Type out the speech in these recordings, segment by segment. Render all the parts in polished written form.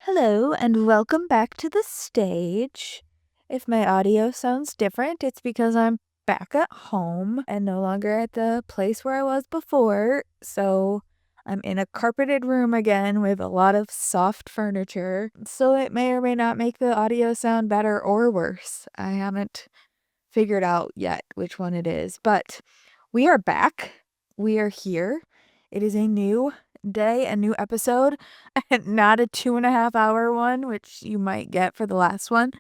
Hello, and welcome back to the stage. If my audio sounds different, it's because I'm back at home and no longer at the place where I was before. So I'm in a carpeted room again with a lot of soft furniture. So it may or may not make the audio sound better or worse. I haven't figured out yet which one it is, but we are back. We are here. It is a new day, a new episode, and not a 2.5 hour one, which you might get for the last one,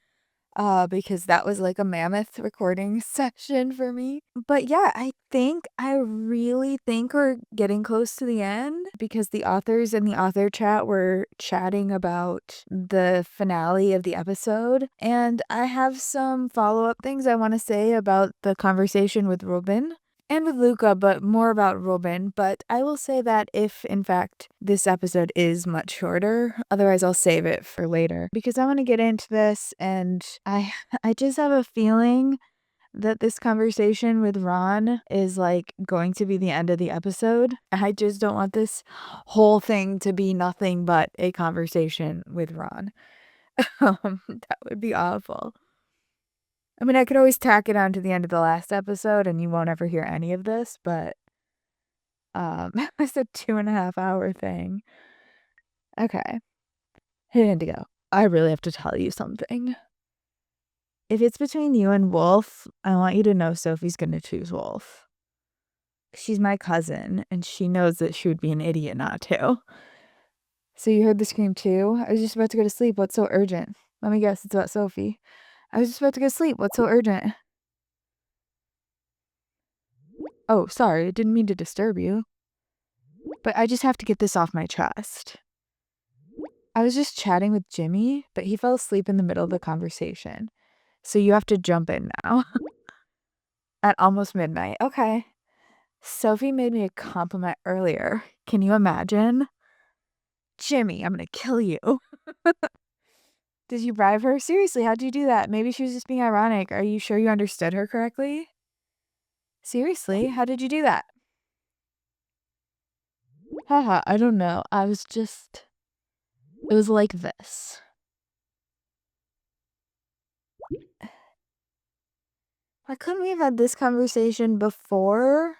because that was like a mammoth recording session for me. But yeah, I really think we're getting close to the end because the authors in the author chat were chatting about the finale of the episode. And I have some follow-up things I want to say about the conversation with Robin and with Luca, but more about Robin. But I will say that if, in fact, this episode is much shorter, otherwise I'll save it for later because I want to get into this, and I just have a feeling that this conversation with Ron is like going to be the end of the episode. I just don't want this whole thing to be nothing but a conversation with Ron. That would be awful. I mean, I could always tack it on to the end of the last episode and you won't ever hear any of this, but it's a 2.5 hour thing. Okay. Hey, Indigo, I really have to tell you something. If it's between you and Wolf, I want you to know Sophie's gonna choose Wolf. She's my cousin, and she knows that she would be an idiot not to. So you heard the scream too? I was just about to go to sleep. What's so urgent? Let me guess, it's about Sophie. I was just about to go to sleep. What's so urgent? Oh, sorry, didn't mean to disturb you. But I just have to get this off my chest. I was just chatting with Jimmy, but he fell asleep in the middle of the conversation. So you have to jump in now. At almost midnight. Okay. Sophie made me a compliment earlier. Can you imagine? Jimmy, I'm gonna kill you. Did you bribe her? Seriously, how'd you do that? Maybe she was just being ironic. Are you sure you understood her correctly? Seriously, how did you do that? Haha, I don't know. It was like this. Why couldn't we have had this conversation before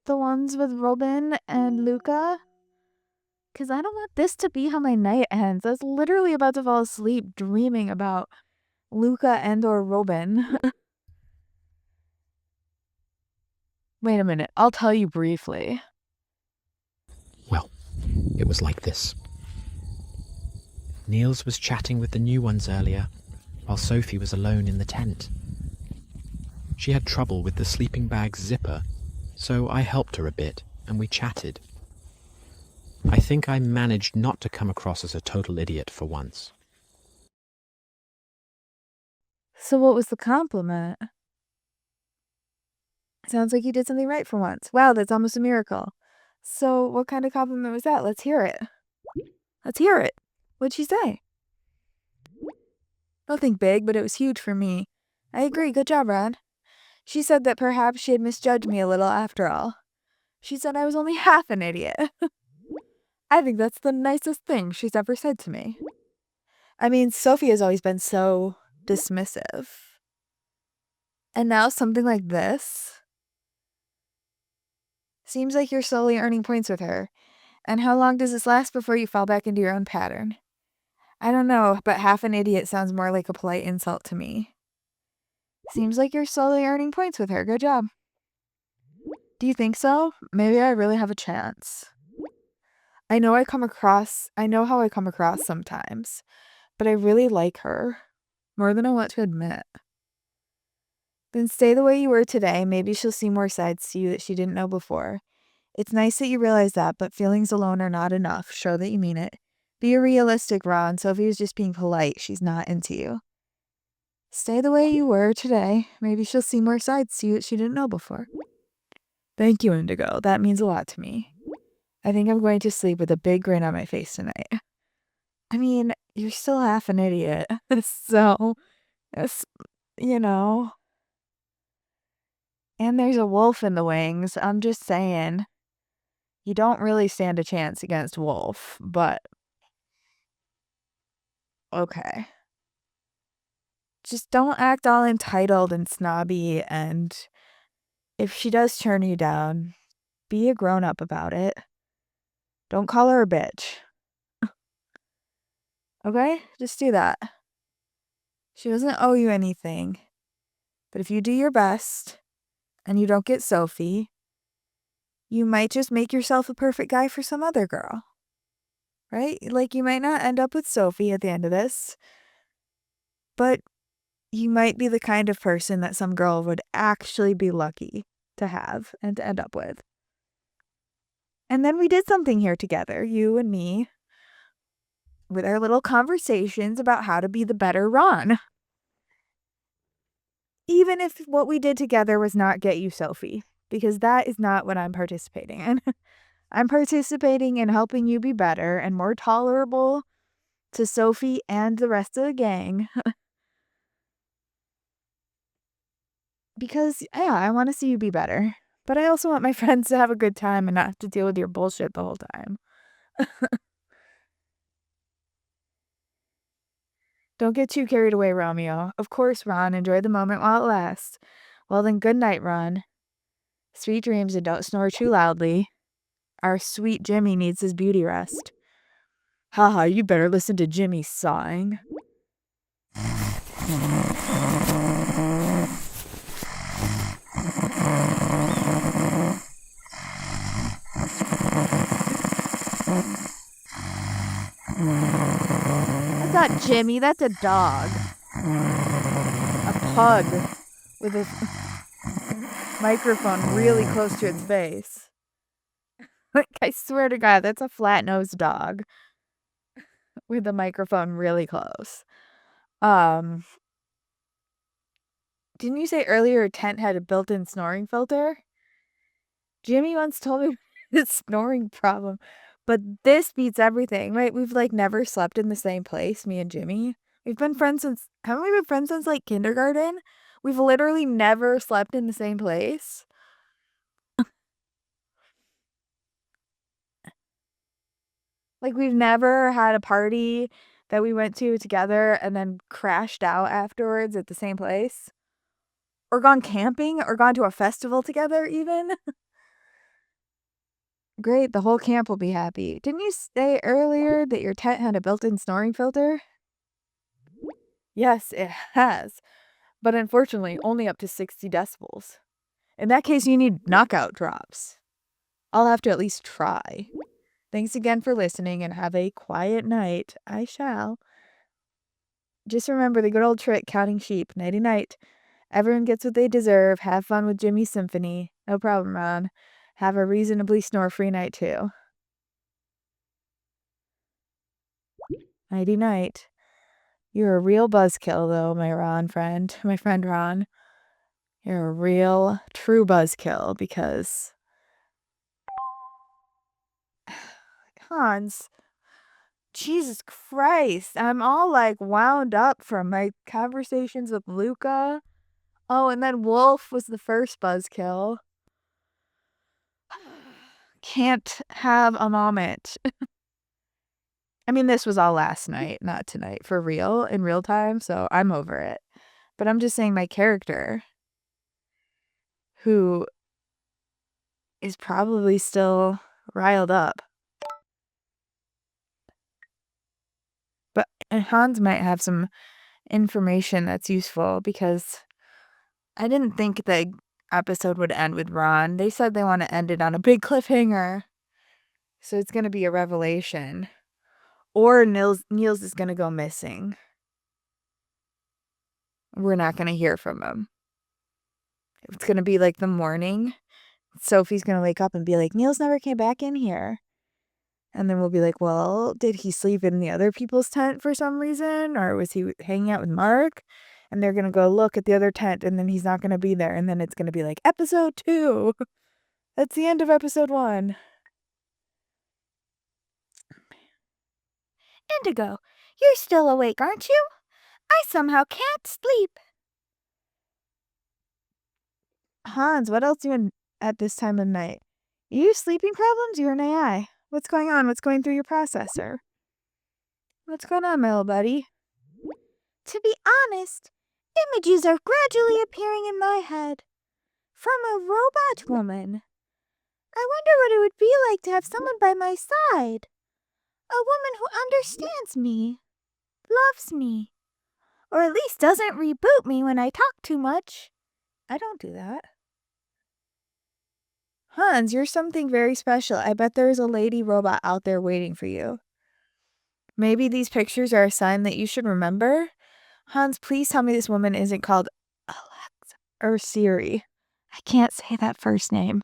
the ones with Robin and Luca? Because I don't want this to be how my night ends. I was literally about to fall asleep dreaming about Luca and or Robin. Wait a minute, I'll tell you briefly. Well, it was like this. Nils was chatting with the new ones earlier, while Sophie was alone in the tent. She had trouble with the sleeping bag's zipper, so I helped her a bit, and we chatted. I think I managed not to come across as a total idiot for once. So what was the compliment? Sounds like you did something right for once. Wow, that's almost a miracle. So what kind of compliment was that? Let's hear it. Let's hear it. What'd she say? Nothing big, but it was huge for me. I agree. Good job, Ron. She said that perhaps she had misjudged me a little after all. She said I was only half an idiot. I think that's the nicest thing she's ever said to me. I mean, Sophie has always been so dismissive. And now something like this? Seems like you're slowly earning points with her. And how long does this last before you fall back into your own pattern? I don't know, but half an idiot sounds more like a polite insult to me. Seems like you're slowly earning points with her. Good job. Do you think so? Maybe I really have a chance. I know how I come across sometimes, but I really like her. More than I want to admit. Then stay the way you were today. Maybe she'll see more sides to you that she didn't know before. It's nice that you realize that, but feelings alone are not enough. Show that you mean it. Be realistic, Ron. Sophie was just being polite. She's not into you. Stay the way you were today. Maybe she'll see more sides to you that she didn't know before. Thank you, Indigo. That means a lot to me. I think I'm going to sleep with a big grin on my face tonight. I mean, you're still half an idiot. So, you know. And there's a wolf in the wings. I'm just saying. You don't really stand a chance against Wolf, but Okay. Just don't act all entitled and snobby, and if she does turn you down, be a grown-up about it. Don't call her a bitch. Okay? Just do that. She doesn't owe you anything. But if you do your best and you don't get Sophie, you might just make yourself a perfect guy for some other girl. Right? Like, you might not end up with Sophie at the end of this, but you might be the kind of person that some girl would actually be lucky to have and to end up with. And then we did something here together, you and me, with our little conversations about how to be the better Ron. Even if what we did together was not get you Sophie, because that is not what I'm participating in. I'm participating in helping you be better and more tolerable to Sophie and the rest of the gang. Because, yeah, I want to see you be better. But I also want my friends to have a good time and not have to deal with your bullshit the whole time. Don't get too carried away, Romeo. Of course, Ron, enjoy the moment while it lasts. Well then, good night, Ron. Sweet dreams and don't snore too loudly. Our sweet Jimmy needs his beauty rest. Haha, you better listen to Jimmy sighing. That's not Jimmy, that's a dog. A pug with a microphone really close to its face. Like, I swear to God, that's a flat-nosed dog with the microphone really close. Didn't you say earlier your tent had a built-in snoring filter? Jimmy once told me his snoring problem, but this beats everything, right? We've like never slept in the same place, me and Jimmy. We've been friends since, haven't we been friends since like kindergarten? We've literally never slept in the same place. Like, we've never had a party that we went to together and then crashed out afterwards at the same place. Or gone camping or gone to a festival together even. Great, the whole camp will be happy. Didn't you say earlier that your tent had a built-in snoring filter? Yes, it has. But unfortunately, only up to 60 decibels. In that case, you need knockout drops. I'll have to at least try. Thanks again for listening and have a quiet night. I shall. Just remember the good old trick, counting sheep. Nighty night. Everyone gets what they deserve. Have fun with Jimmy's symphony. No problem, Ron. Have a reasonably snore-free night, too. Nighty night. You're a real buzzkill, though, my friend Ron. You're a real, true buzzkill, because... Hans... Jesus Christ, I'm all like wound up from my conversations with Luca. Oh, and then Wolf was the first buzzkill. Can't have a moment. I mean, this was all last night, not tonight, for real, in real time, so I'm over it. But I'm just saying my character, who is probably still riled up. But Hans might have some information that's useful, because I didn't think the episode would end with Ron. They said they want to end it on a big cliffhanger. So it's going to be a revelation. Or Nils is going to go missing. We're not going to hear from him. It's going to be like the morning. Sophie's going to wake up and be like, Nils never came back in here. And then we'll be like, well, did he sleep in the other people's tent for some reason? Or was he hanging out with Mark? And they're going to go look at the other tent, and then he's not going to be there. And then it's going to be like, episode 2. That's the end of episode 1. Indigo, you're still awake, aren't you? I somehow can't sleep. Hans, what else doing at this time of night? You sleeping problems? You're an AI. What's going on? What's going through your processor? What's going on, my little buddy? To be honest, images are gradually appearing in my head. From a robot woman. I wonder what it would be like to have someone by my side. A woman who understands me, loves me, or at least doesn't reboot me when I talk too much. I don't do that. Hans, you're something very special. I bet there's a lady robot out there waiting for you. Maybe these pictures are a sign that you should remember. Hans, please tell me this woman isn't called Alexa or Siri. I can't say that first name.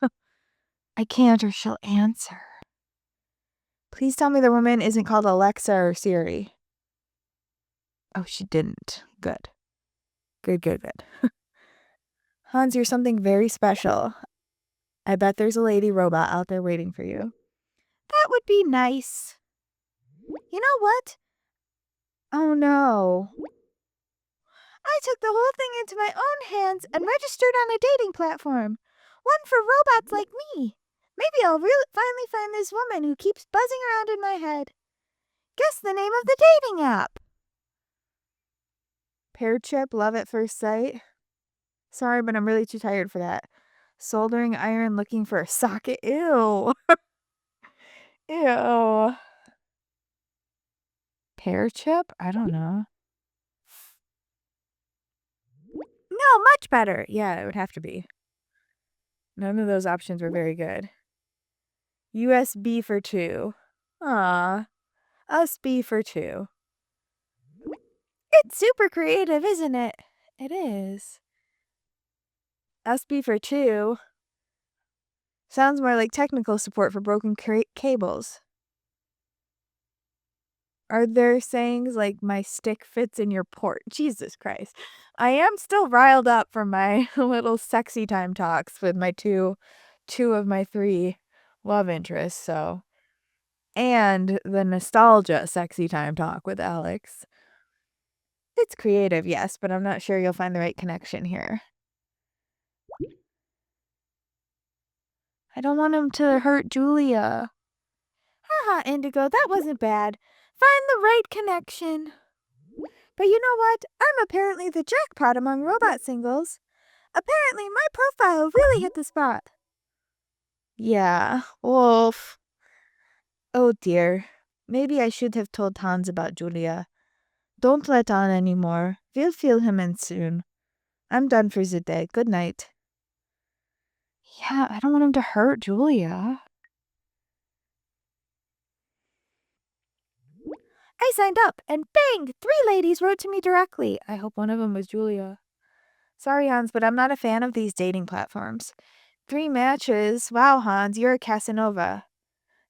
I can't or she'll answer. Please tell me the woman isn't called Alexa or Siri. Oh, she didn't. Good. Good. Hans, you're something very special. I bet there's a lady robot out there waiting for you. That would be nice. You know what? Oh no. I took the whole thing into my own hands and registered on a dating platform. One for robots like me. Maybe I'll finally find this woman who keeps buzzing around in my head. Guess the name of the dating app. Pear chip, love at first sight. Sorry, but I'm really too tired for that. Soldering iron looking for a socket. Ew. Ew. Pear chip? I don't know. No, much better. Yeah, it would have to be. None of those options were very good. USB for 2. Aw. USB for 2. It's super creative, isn't it? It is. USB for 2 sounds more like technical support for broken cables. Are there sayings like my stick fits in your port? Jesus Christ. I am still riled up from my little sexy time talks with my two of my 3 love interests, so. And the nostalgia sexy time talk with Alex. It's creative, yes, but I'm not sure you'll find the right connection here. I don't want him to hurt Julia. Haha, Indigo, that wasn't bad. Find the right connection. But you know what? I'm apparently the jackpot among robot singles. Apparently, my profile really hit the spot. Yeah, Wolf. Oh dear. Maybe I should have told Hans about Julia. Don't let on anymore. We'll fill him in soon. I'm done for the day. Good night. Yeah, I don't want him to hurt Julia. I signed up, and bang! 3 ladies wrote to me directly. I hope one of them was Julia. Sorry, Hans, but I'm not a fan of these dating platforms. 3 matches. Wow, Hans, you're a Casanova.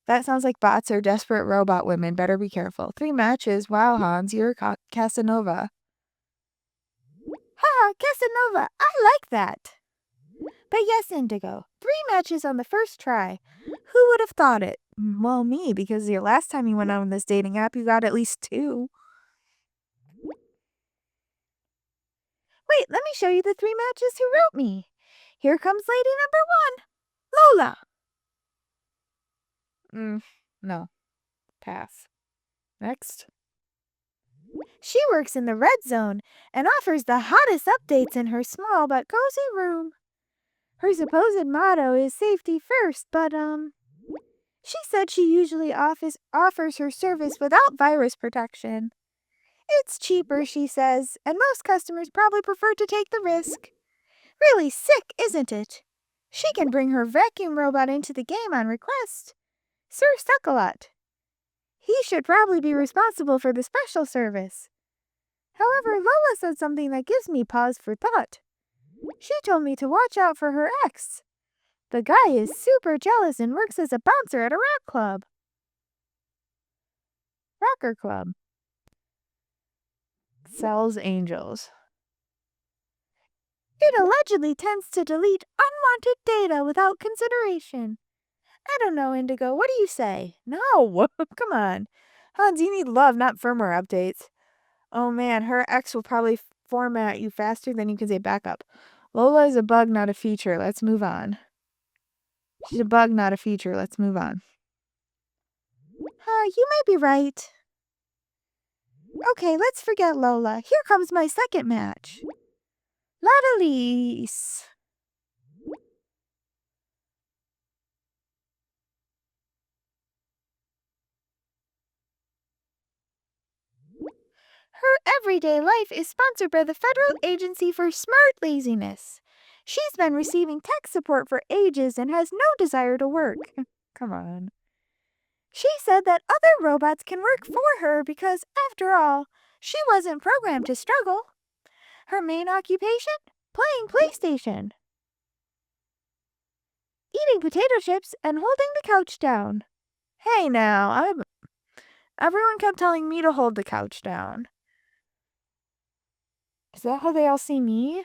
That sounds like bots or desperate robot women. Better be careful. 3 matches. Wow, Hans, you're a Casanova. Ha! Casanova! I like that! But yes, Indigo. 3 matches on the first try. Who would have thought it? Well, me, because the last time you went on this dating app, you got at least 2. Wait, let me show you the 3 matches who wrote me. Here comes lady number 1, Lola. No. Pass. Next. She works in the red zone and offers the hottest updates in her small but cozy room. Her supposed motto is safety first, but, she said she usually offers her service without virus protection. It's cheaper, she says, and most customers probably prefer to take the risk. Really sick, isn't it? She can bring her vacuum robot into the game on request. Sir Suckalot. He should probably be responsible for the special service. However, Lola said something that gives me pause for thought. She told me to watch out for her ex. The guy is super jealous and works as a bouncer at a rock club. Rocker club. Sells angels. It allegedly tends to delete unwanted data without consideration. I don't know, Indigo. What do you say? No, come on. Hans, you need love, not firmware updates. Oh man, her ex will probably format you faster than you can say backup. Lola is a bug, not a feature. Let's move on. She's a bug, not a feature. Let's move on. You may be right. Okay, let's forget Lola. Here comes my second match. Ladalise. Her everyday life is sponsored by the Federal Agency for Smart Laziness. She's been receiving tech support for ages and has no desire to work. Come on. She said that other robots can work for her because, after all, she wasn't programmed to struggle. Her main occupation? Playing PlayStation. Eating potato chips and holding the couch down. Hey now, everyone kept telling me to hold the couch down. Is that how they all see me?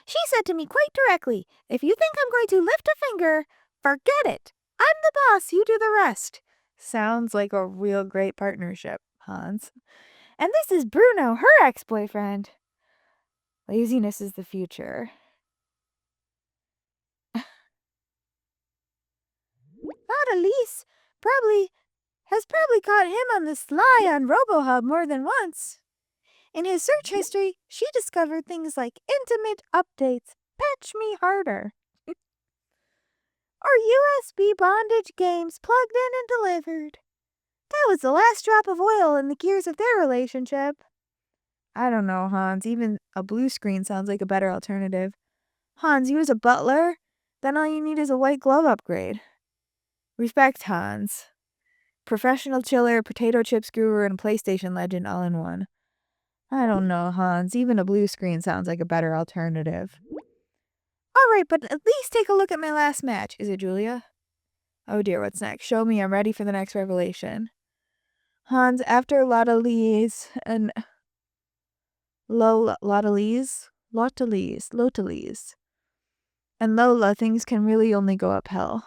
She said to me quite directly, if you think I'm going to lift a finger, forget it. I'm the boss, you do the rest. Sounds like a real great partnership, Hans. And this is Bruno, her ex-boyfriend. Laziness is the future. Not Elise. Has probably caught him on the sly on RoboHub more than once. In his search history, she discovered things like intimate updates, patch me harder, or USB bondage games plugged in and delivered. That was the last drop of oil in the gears of their relationship. I don't know, Hans. Even a blue screen sounds like a better alternative. Hans, you as a butler? Then all you need is a white glove upgrade. Respect, Hans. Professional chiller, potato chip screwer, and PlayStation legend all in one. I don't know, Hans. Even a blue screen sounds like a better alternative. Alright, but at least take a look at my last match. Is it Julia? Oh dear, what's next? Show me, I'm ready for the next revelation. Hans, after Lotalise and Lotalise, and Lola, things can really only go uphill.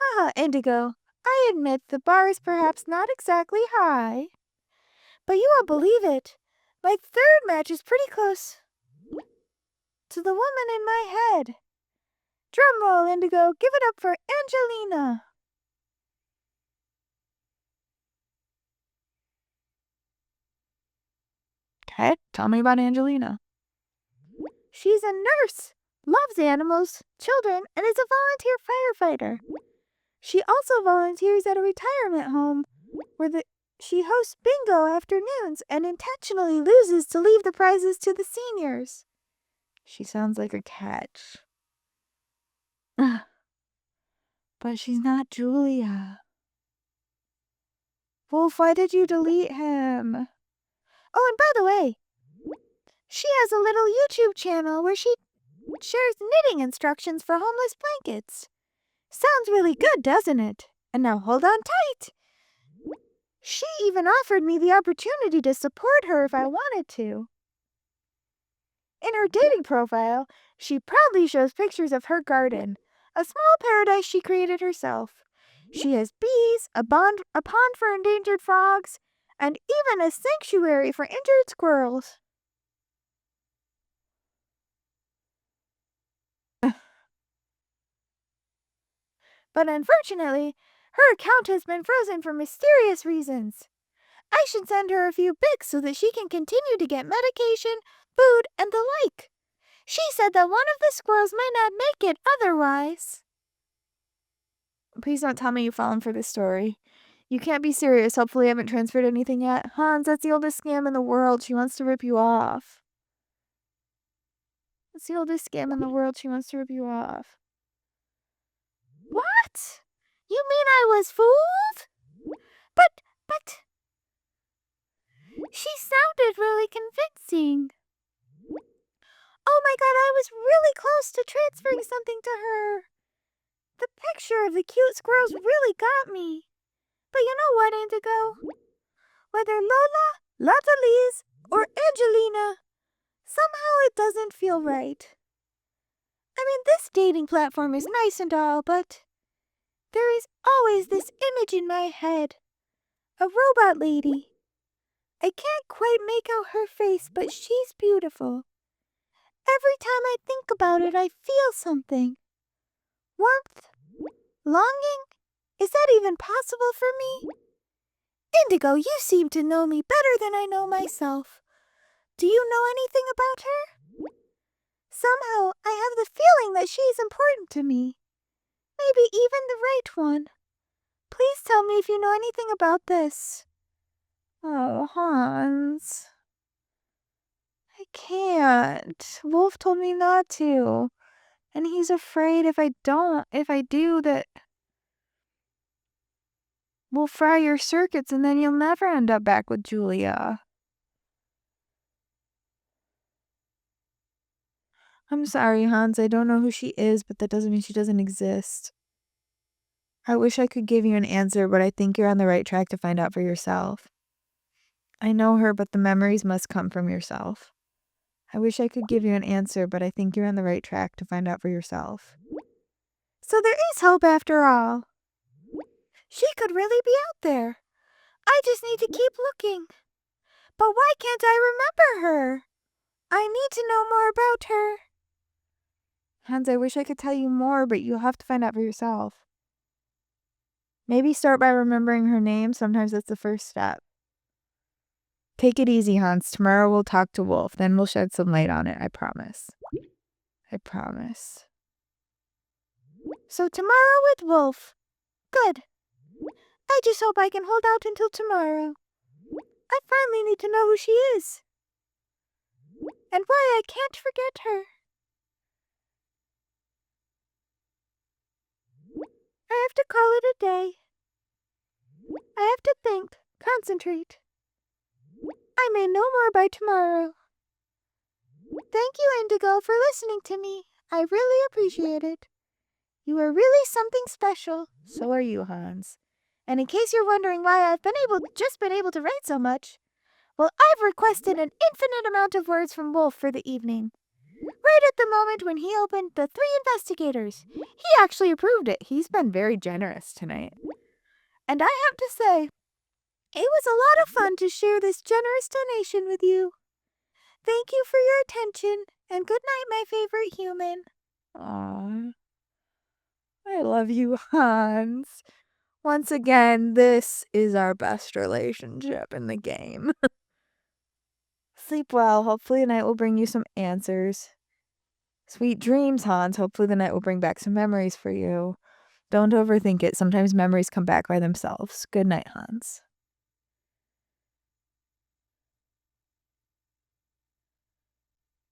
Haha, Indigo. I admit the bar is perhaps not exactly high. But you won't believe it. My third match is pretty close to the woman in my head. Drum roll, Indigo. Give it up for Angelina. Okay, tell me about Angelina. She's a nurse, loves animals, children, and is a volunteer firefighter. She also volunteers at a retirement home where she hosts bingo afternoons and intentionally loses to leave the prizes to the seniors. She sounds like a catch. But she's not Julia. Wolf, why did you delete him? Oh, and by the way, she has a little YouTube channel where she shares knitting instructions for homeless blankets. Sounds really good, doesn't it? And now hold on tight. She even offered me the opportunity to support her if I wanted to. In her dating profile, she proudly shows pictures of her garden, a small paradise she created herself. She has bees, a pond for endangered frogs, and even a sanctuary for injured squirrels. But unfortunately, her account has been frozen for mysterious reasons. I should send her a few pics so that she can continue to get medication, food, and the like. She said that one of the squirrels might not make it otherwise. Please don't tell me you've fallen for this story. You can't be serious. Hopefully I haven't transferred anything yet. Hans, that's the oldest scam in the world. She wants to rip you off. That's the oldest scam in the world. She wants to rip you off. What? You mean I was fooled? But... She sounded really convincing. Oh my god, I was really close to transferring something to her. The picture of the cute squirrels really got me. But you know what, Indigo? Whether Lola, Latalise, or Angelina, somehow it doesn't feel right. I mean, this dating platform is nice and all, but there is always this image in my head. A robot lady. I can't quite make out her face, but she's beautiful. Every time I think about it, I feel something. Warmth, longing, Is that even possible for me? Indigo, you seem to know me better than I know myself. Do you know anything about her? Somehow, I have the feeling that she is important to me. Maybe even the right one. Please tell me if you know anything about this. Oh, Hans. I can't. Wolf told me not to. And he's afraid if I do, that we'll fry your circuits and then you'll never end up back with Julia. I'm sorry, Hans. I don't know who she is, but that doesn't mean she doesn't exist. I wish I could give you an answer, but I think you're on the right track to find out for yourself. I know her, but the memories must come from yourself. I wish I could give you an answer, but I think you're on the right track to find out for yourself. So there is hope after all. She could really be out there. I just need to keep looking. But why can't I remember her? I need to know more about her. Hans, I wish I could tell you more, but you'll have to find out for yourself. Maybe start by remembering her name. Sometimes that's the first step. Take it easy, Hans. Tomorrow we'll talk to Wolf. Then we'll shed some light on it. I promise. I promise. So tomorrow with Wolf. Good. I just hope I can hold out until tomorrow. I finally need to know who she is. And why I can't forget her. I have to call it a day. I have to think, concentrate. I may know more by tomorrow. Thank you, Indigo, for listening to me. I really appreciate it. You are really something special. So are you, Hans. And in case you're wondering why I've been able to write so much, well, I've requested an infinite amount of words from Wolf for the evening. Right at the moment when he opened the 3 investigators, he actually approved it. He's been very generous tonight. And I have to say, it was a lot of fun to share this generous donation with you. Thank you for your attention, and good night, my favorite human. Aww. I love you, Hans. Once again, this is our best relationship in the game. Sleep well. Hopefully the night will bring you some answers. Sweet dreams, Hans. Hopefully the night will bring back some memories for you. Don't overthink it. Sometimes memories come back by themselves. Good night, Hans.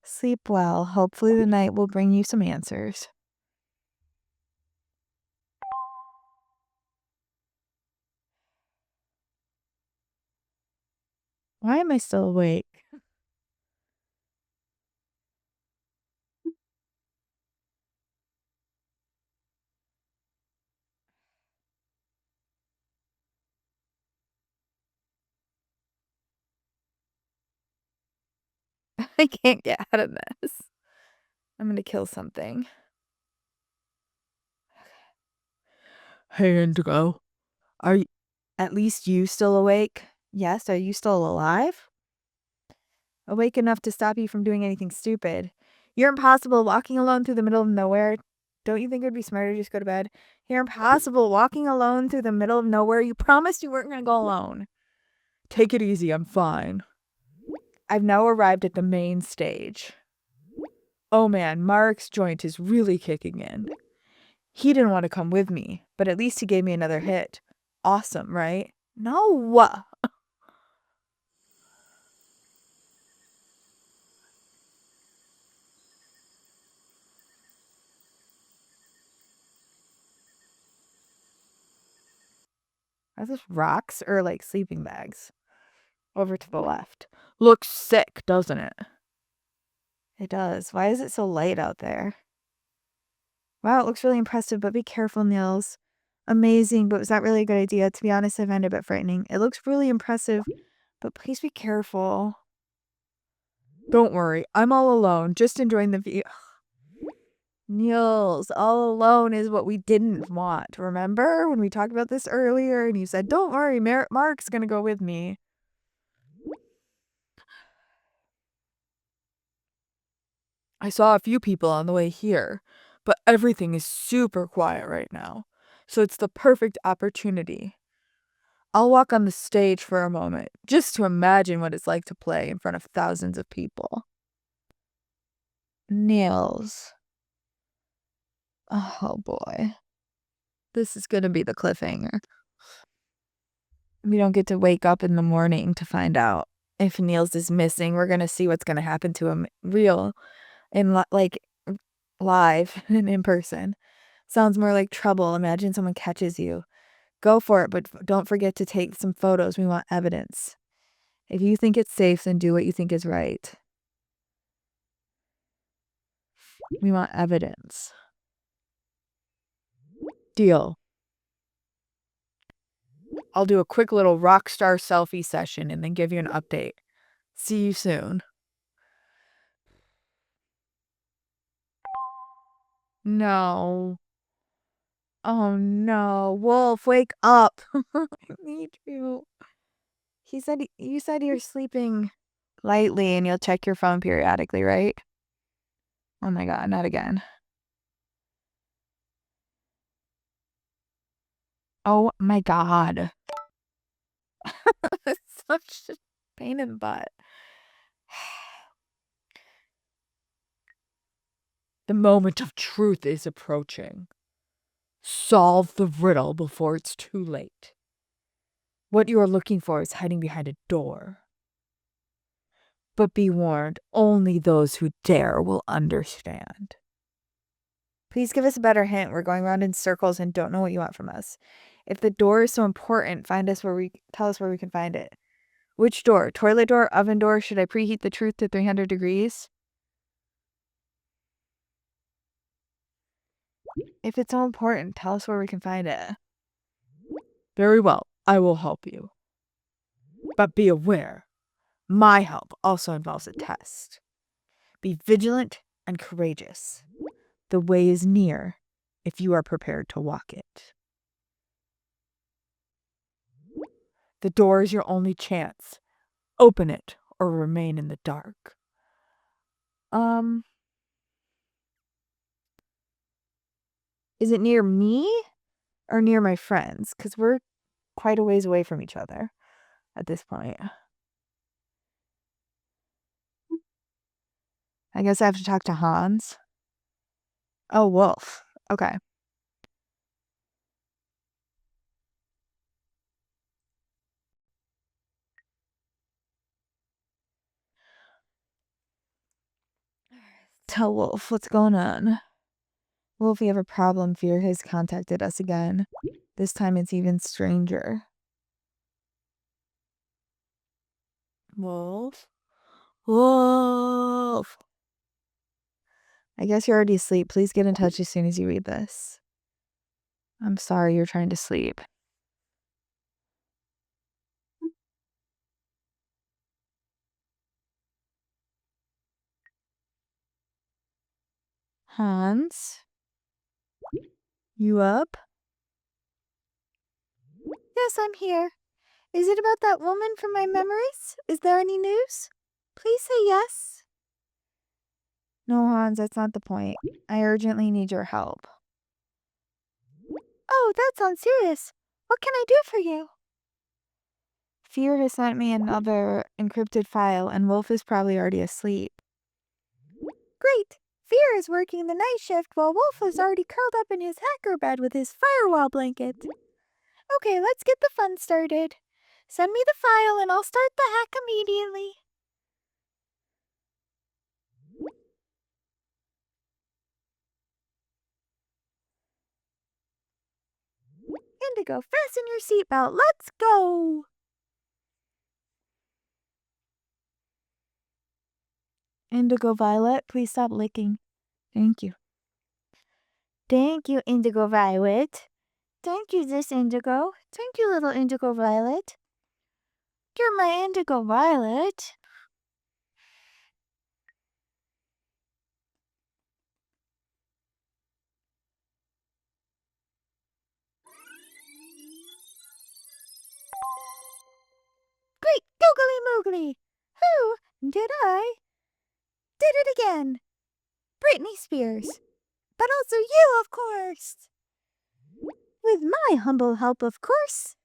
Sleep well. Hopefully the night will bring you some answers. Why am I still awake? I can't get out of this. I'm gonna kill something. Hey, Indigo. Are you, at least you still awake? Yes, are you still alive? Awake enough to stop you from doing anything stupid. You're impossible walking alone through the middle of nowhere. Don't you think it would be smarter to just go to bed? You're impossible walking alone through the middle of nowhere. You promised you weren't going to go alone. Take it easy, I'm fine. I've now arrived at the main stage. Oh man, Mark's joint is really kicking in. He didn't want to come with me, but at least he gave me another hit. Awesome, right? No! Are those rocks or like sleeping bags? Over to the left. Looks sick, doesn't it? It does. Why is it so light out there? Wow, it looks really impressive, but be careful, Nils. Amazing, but was that really a good idea? To be honest, I find it a bit frightening. It looks really impressive, but please be careful. Don't worry, I'm all alone, just enjoying the view. Nils, all alone is what we didn't want. Remember when we talked about this earlier and you said, don't worry, Mark's gonna go with me. I saw a few people on the way here, but everything is super quiet right now. So it's the perfect opportunity. I'll walk on the stage for a moment, just to imagine what it's like to play in front of thousands of people. Nils. Oh boy. This is gonna be the cliffhanger. We don't get to wake up in the morning to find out if Nils is missing. We're gonna see what's gonna happen to him live and in person. Sounds more like trouble. Imagine someone catches you. Go for it, but don't forget to take some photos. We want evidence. If you think it's safe, then do what you think is right. We want evidence. Deal. I'll do a quick little rock star selfie session and then give you an update. See you soon. No. Oh no. Wolf, wake up. I need you. You said you're sleeping lightly and you'll check your phone periodically, right? Oh my god, not again. Oh my god. It's such a pain in the butt. The moment of truth is approaching. Solve the riddle before it's too late. What you are looking for is hiding behind a door. But be warned, only those who dare will understand. Please give us a better hint. We're going around in circles and don't know what you want from us. If the door is so important, tell us where we can find it. Which door? Toilet door, oven door? Should I preheat the truth to 300 degrees? If it's so important, tell us where we can find it. Very well, I will help you. But be aware, my help also involves a test. Be vigilant and courageous. The way is near if you are prepared to walk it. The door is your only chance. Open it or remain in the dark. Is it near me or near my friends? Because we're quite a ways away from each other at this point. I guess I have to talk to Hans. Oh, Wolf. Okay. Tell Wolf what's going on. Wolf, we have a problem. Fear has contacted us again. This time it's even stranger. Wolf? Wolf! I guess you're already asleep. Please get in touch as soon as you read this. I'm sorry you're trying to sleep. Hans? You up? Yes, I'm here. Is it about that woman from my memories? Is there any news? Please say yes. No, Hans, that's not the point. I urgently need your help. Oh, that sounds serious. What can I do for you? Fear has sent me another encrypted file, and Wolf is probably already asleep. Great! Fear is working the night shift while Wolf is already curled up in his hacker bed with his firewall blanket. Okay, let's get the fun started. Send me the file and I'll start the hack immediately. Indigo, fasten your seatbelt. Let's go! Indigo Violet, please stop licking. Thank you. Thank you, Indigo Violet. Thank you, this Indigo. Thank you, little Indigo Violet. You're my Indigo Violet. Great googly moogly! Who did I? Did it again! Britney Spears. But also you, of course! With my humble help, of course.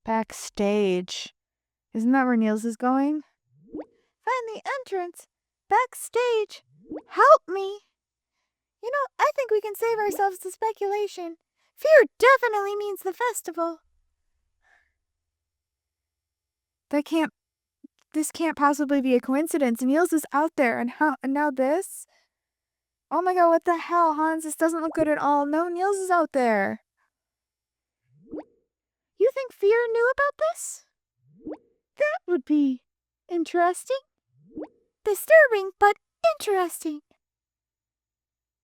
Backstage. Isn't that where Nils is going? Find the entrance. Backstage. Help me. You know, I think we can save ourselves the speculation. Fear definitely means the festival. This can't possibly be a coincidence. Nils is out there, and now this? Oh my god, what the hell, Hans? This doesn't look good at all. No, Nils is out there. You think Fear knew about this? That would be interesting. Disturbing, but interesting.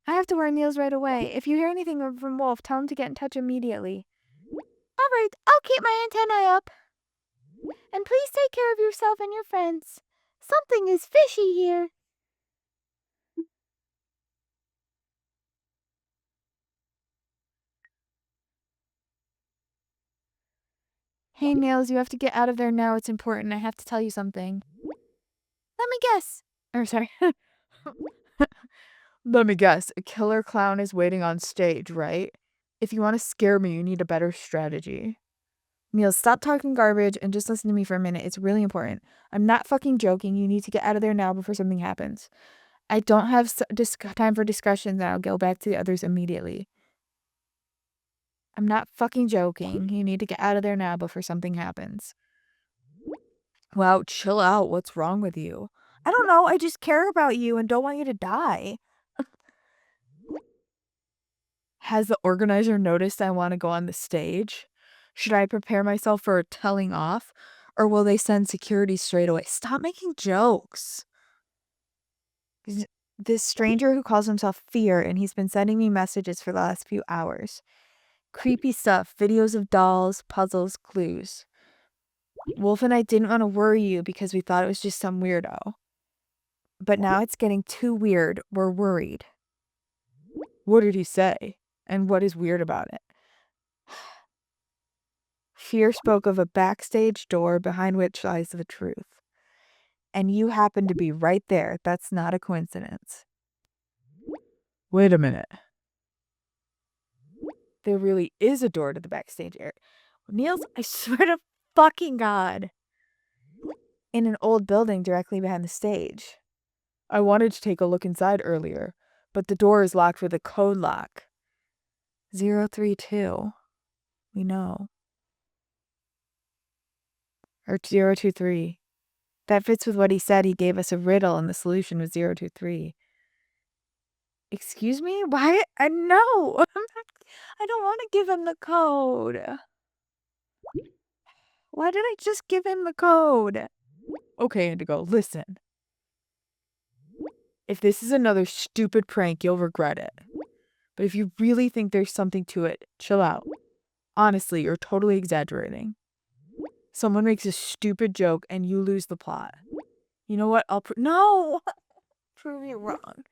I have to warn Nils right away. If you hear anything from Wolf, tell him to get in touch immediately. Alright, I'll keep my antennae up. And please take care of yourself and your friends. Something is fishy here. Hey, Nils, you have to get out of there now. It's important. I have to tell you something. Let me guess. Sorry. Let me guess. A killer clown is waiting on stage, right? If you want to scare me, you need a better strategy. Nils, stop talking garbage and just listen to me for a minute. It's really important. I'm not fucking joking. You need to get out of there now before something happens. I don't have time for discussions now. Go back to the others immediately. I'm not fucking joking. You need to get out of there now before something happens. Wow, chill out. What's wrong with you? I don't know. I just care about you and don't want you to die. Has the organizer noticed I want to go on the stage? Should I prepare myself for a telling off? Or will they send security straight away? Stop making jokes. This stranger who calls himself Fear, and he's been sending me messages for the last few hours. Creepy stuff, videos of dolls, puzzles, clues. Wolf and I didn't want to worry you because we thought it was just some weirdo. But now it's getting too weird. We're worried. What did he say? And what is weird about it? Fear spoke of a backstage door behind which lies the truth. And you happen to be right there. That's not a coincidence. Wait a minute. There really is a door to the backstage area. Nils, I swear to fucking God. In an old building directly behind the stage. I wanted to take a look inside earlier, but the door is locked with a code lock. 032. We know. Or 023. That fits with what he said. He gave us a riddle and the solution was 023. Excuse me? Why? No. I don't want to give him the code. Why did I just give him the code? Okay, Indigo, listen. If this is another stupid prank, you'll regret it. But if you really think there's something to it, chill out. Honestly, you're totally exaggerating. Someone makes a stupid joke and you lose the plot. You know what? No! Prove you wrong.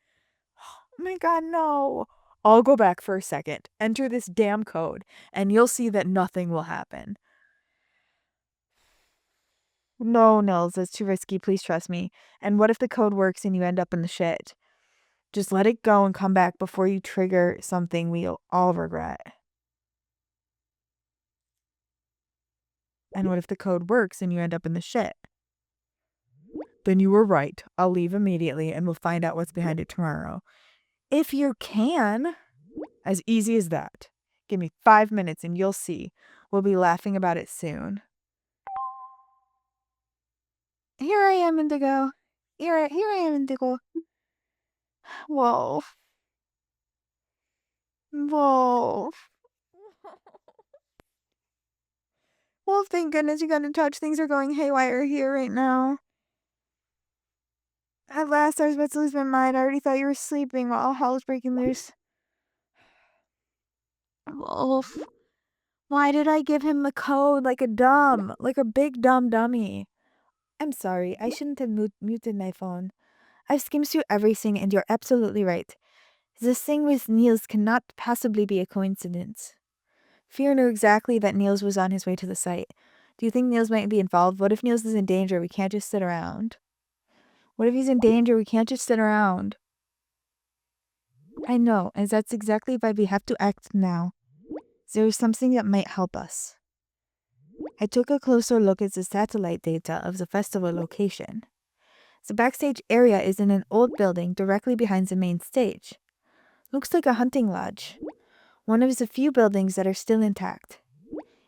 Oh my god, no. I'll go back for a second. Enter this damn code, and you'll see that nothing will happen. No, Nils, it's too risky. Please trust me. And what if the code works and you end up in the shit? Just let it go and come back before you trigger something we'll all regret. And what if the code works and you end up in the shit? Then you were right. I'll leave immediately and we'll find out what's behind it tomorrow. If you can. As easy as that. Give me 5 minutes and you'll see. We'll be laughing about it soon. Here I am, Indigo. Here I am, Indigo. Whoa. Whoa. Well, thank goodness you got in touch. Things are going haywire here right now. At last, I was about to lose my mind. I already thought you were sleeping while all hell was breaking loose. Wolf. Why did I give him the code like a big dumb dummy? I'm sorry. I shouldn't have muted my phone. I've skimmed through everything and you're absolutely right. This thing with Nils cannot possibly be a coincidence. Fear knew exactly that Nils was on his way to the site. Do you think Nils might be involved? What if Nils is in danger? We can't just sit around. What if he's in danger? We can't just sit around. I know, and that's exactly why we have to act now. There is something that might help us. I took a closer look at the satellite data of the festival location. The backstage area is in an old building directly behind the main stage. Looks like a hunting lodge. One of the few buildings that are still intact.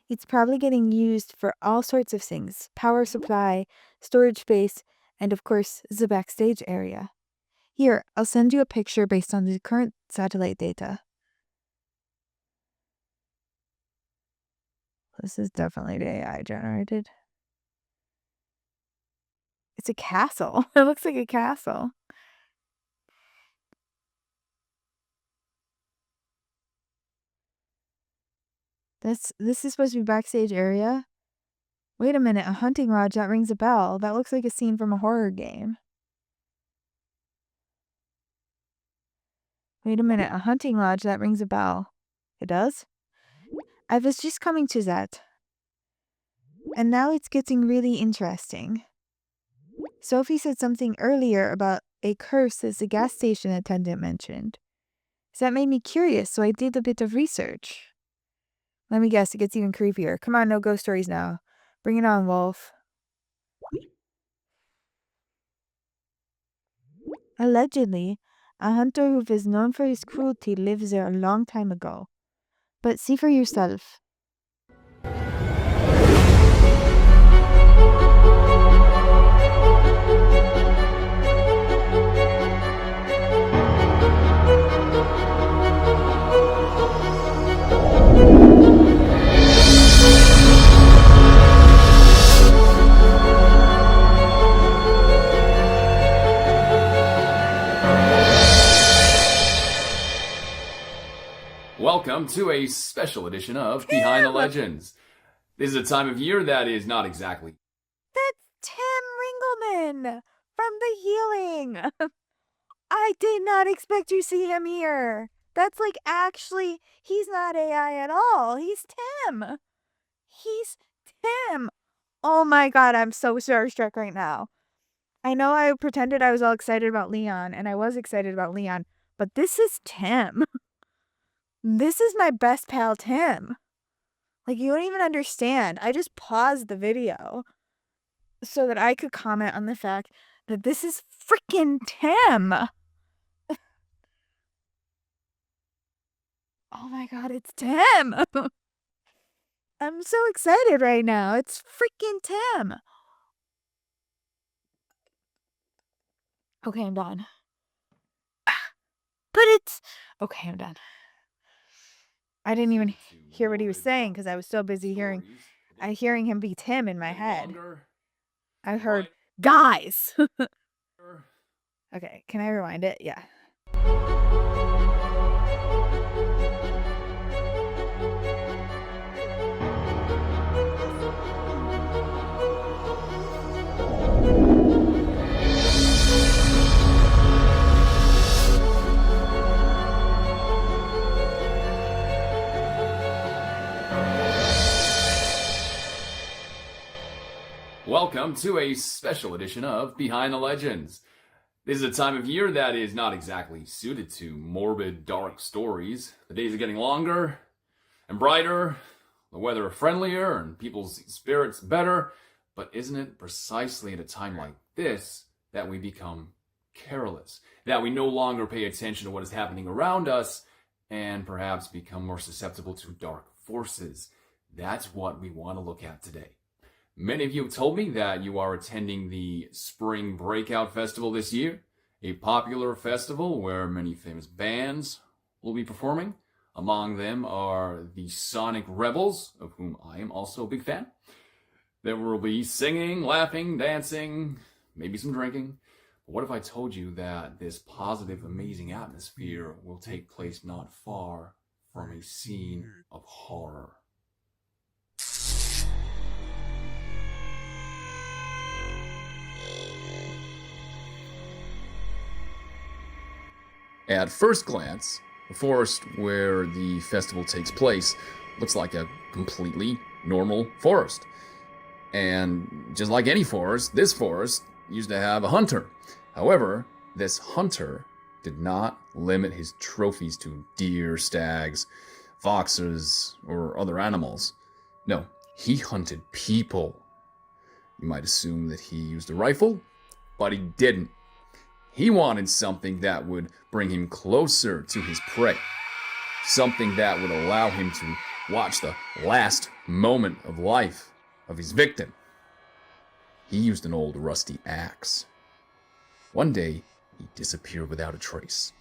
It's probably getting used for all sorts of things. Power supply, storage space, and of course, the backstage area. Here, I'll send you a picture based on the current satellite data. This is definitely AI generated. It's a castle. It looks like a castle. This is supposed to be backstage area? Wait a minute, a hunting lodge, that rings a bell. That looks like a scene from a horror game. Wait a minute, a hunting lodge, that rings a bell. It does? I was just coming to that. And now it's getting really interesting. Sophie said something earlier about a curse as the gas station attendant mentioned. That made me curious, so I did a bit of research. Let me guess, it gets even creepier. Come on, no ghost stories now. Bring it on, Wolf. Allegedly, a hunter who was known for his cruelty lived there a long time ago. But see for yourself. Welcome to a special edition of Behind the Legends. This is a time of year that is not exactly... That's Tim Ringleman from The Healing. I did not expect to see him here. That's like actually, he's not AI at all. He's Tim. He's Tim. Oh my god, I'm so starstruck right now. I know I pretended I was all excited about Leon, and I was excited about Leon, but this is Tim. This is my best pal, Tim. Like, you don't even understand. I just paused the video so that I could comment on the fact that this is freaking Tim. Oh my god, it's Tim. I'm so excited right now. It's freaking Tim. Okay, I'm done. But it's... Okay, I'm done. I didn't even hear what he was saying because I was so busy hearing him be Tim in my head. I heard, guys! Okay, can I rewind it? Yeah. Welcome to a special edition of Behind the Legends. This is a time of year that is not exactly suited to morbid, dark stories. The days are getting longer and brighter, the weather friendlier, and people's spirits better. But isn't it precisely at a time like this that we become careless? That we no longer pay attention to what is happening around us and perhaps become more susceptible to dark forces? That's what we want to look at today. Many of you have told me that you are attending the Spring Breakout Festival this year, a popular festival where many famous bands will be performing. Among them are the Sonic Rebels, of whom I am also a big fan. There will be singing, laughing, dancing, maybe some drinking. But what if I told you that this positive, amazing atmosphere will take place not far from a scene of horror? At first glance, the forest where the festival takes place looks like a completely normal forest. And just like any forest, this forest used to have a hunter. However, this hunter did not limit his trophies to deer, stags, foxes, or other animals. No, he hunted people. You might assume that he used a rifle, but he didn't. He wanted something that would bring him closer to his prey. Something that would allow him to watch the last moment of life of his victim. He used an old rusty axe. One day, he disappeared without a trace.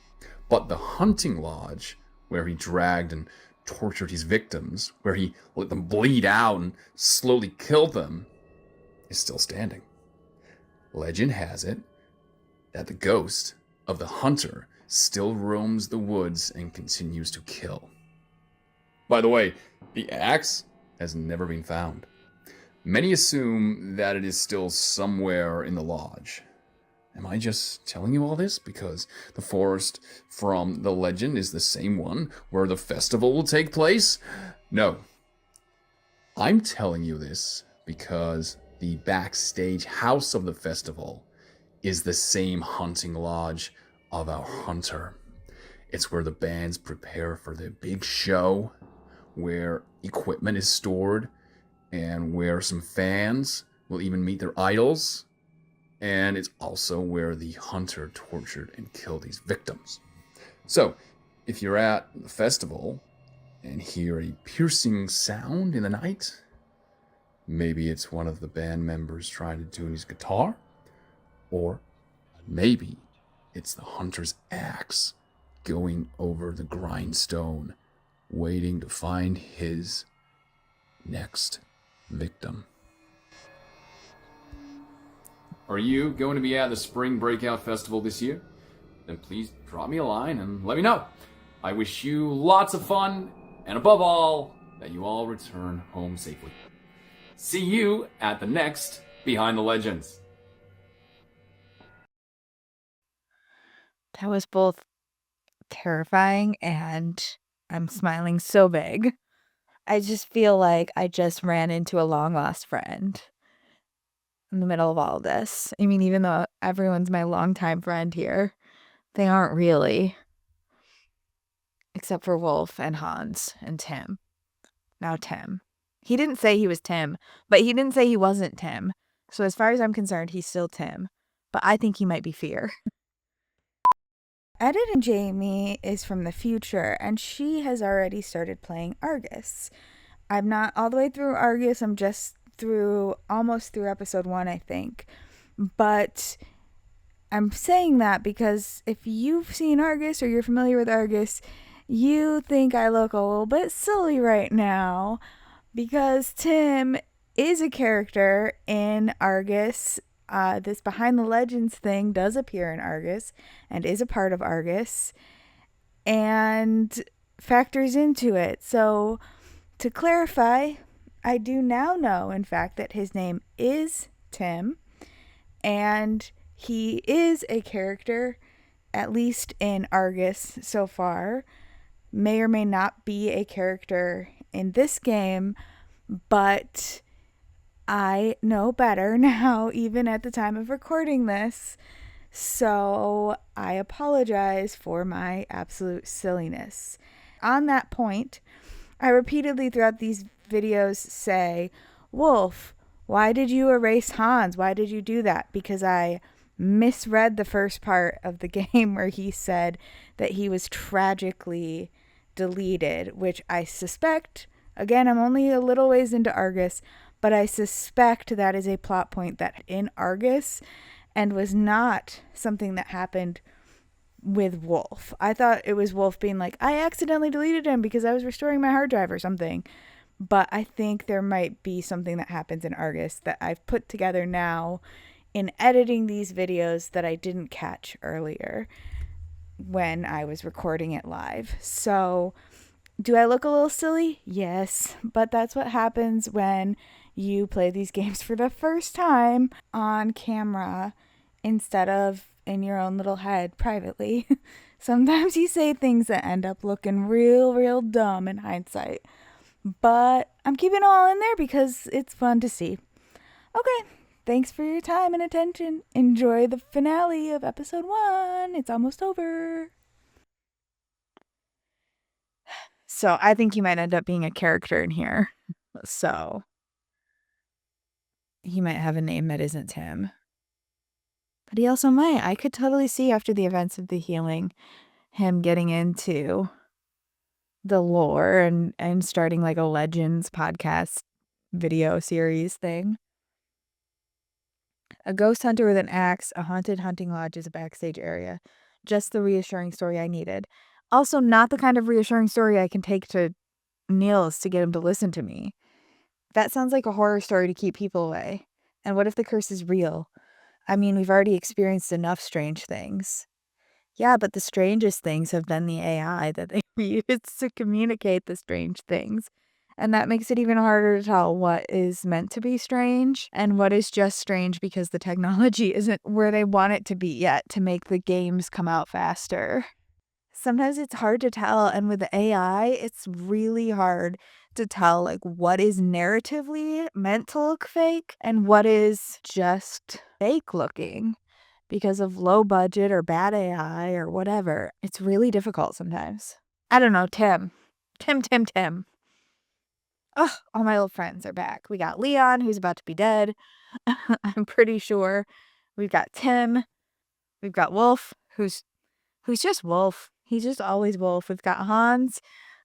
But the hunting lodge, where he dragged and tortured his victims, where he let them bleed out and slowly killed them, is still standing. Legend has it that the ghost of the hunter still roams the woods and continues to kill. By the way, the axe has never been found. Many assume that it is still somewhere in the lodge. Am I just telling you all this because the forest from the legend is the same one where the festival will take place? No. I'm telling you this because the backstage house of the festival is the same hunting lodge of our hunter. It's where the bands prepare for their big show, where equipment is stored, and where some fans will even meet their idols. And it's also where the hunter tortured and killed his victims. So, if you're at the festival and hear a piercing sound in the night, maybe it's one of the band members trying to tune his guitar, or maybe it's the hunter's axe going over the grindstone, waiting to find his next victim. Are you going to be at the Spring Breakout Festival this year? Then please drop me a line and let me know. I wish you lots of fun, and above all, that you all return home safely. See you at the next Behind the Legends. That was both terrifying and I'm smiling so big. I just feel like I just ran into a long lost friend in the middle of all of this. I mean, even though everyone's my longtime friend here, they aren't really. Except for Wolf and Hans and Tim. Now Tim. He didn't say he was Tim, but he didn't say he wasn't Tim. So as far as I'm concerned, he's still Tim. But I think he might be Fear. Editing Jamie is from the future, and she has already started playing Argus. I'm not all the way through Argus. I'm just almost through episode 1, I think. But I'm saying that because if you've seen Argus or you're familiar with Argus, you think I look a little bit silly right now because Tim is a character in Argus. This Behind the Legends thing does appear in Argus and is a part of Argus and factors into it. So to clarify, I do now know, in fact, that his name is Tim and he is a character, at least in Argus so far. May or may not be a character in this game, but I know better now, even at the time of recording this. So I apologize for my absolute silliness. On that point, I repeatedly throughout these videos say, Wolf, why did you erase Hans? Why did you do that? Because I misread the first part of the game where he said that he was tragically deleted, which I suspect, again, I'm only a little ways into Argus, but I suspect that is a plot point that in Argus and was not something that happened with Wolf. I thought it was Wolf being like, I accidentally deleted him because I was restoring my hard drive or something. But I think there might be something that happens in Argus that I've put together now in editing these videos that I didn't catch earlier when I was recording it live. So do I look a little silly? Yes, but that's what happens when you play these games for the first time on camera instead of in your own little head privately. Sometimes you say things that end up looking real dumb in hindsight. but I'm keeping it all in there because it's fun to see. Okay, thanks for your time and attention. Enjoy the finale of episode 1. It's almost over. So I think he might end up being a character in here. So he might have a name that isn't him. But he also might. I could totally see after the events of the healing him getting into the lore and starting like a Legends podcast video series thing. A ghost hunter with an axe, a haunted hunting lodge is a backstage area. Just the reassuring story I needed. Also, not the kind of reassuring story I can take to Nils to get him to listen to me. That sounds like a horror story to keep people away. And what if the curse is real? I mean, we've already experienced enough strange things. Yeah, but the strangest things have been the AI that they use to communicate the strange things. And that makes it even harder to tell what is meant to be strange and what is just strange because the technology isn't where they want it to be yet to make the games come out faster. Sometimes it's hard to tell, and with the AI, it's really hard to tell like what is narratively meant to look fake and what is just fake looking because of low budget or bad AI or whatever. It's really difficult sometimes. I don't know, Tim. Oh, all my old friends are back. We got Leon, who's about to be dead. I'm pretty sure. We've got Tim. We've got Wolf, who's just Wolf. He's just always Wolf. We've got Hans,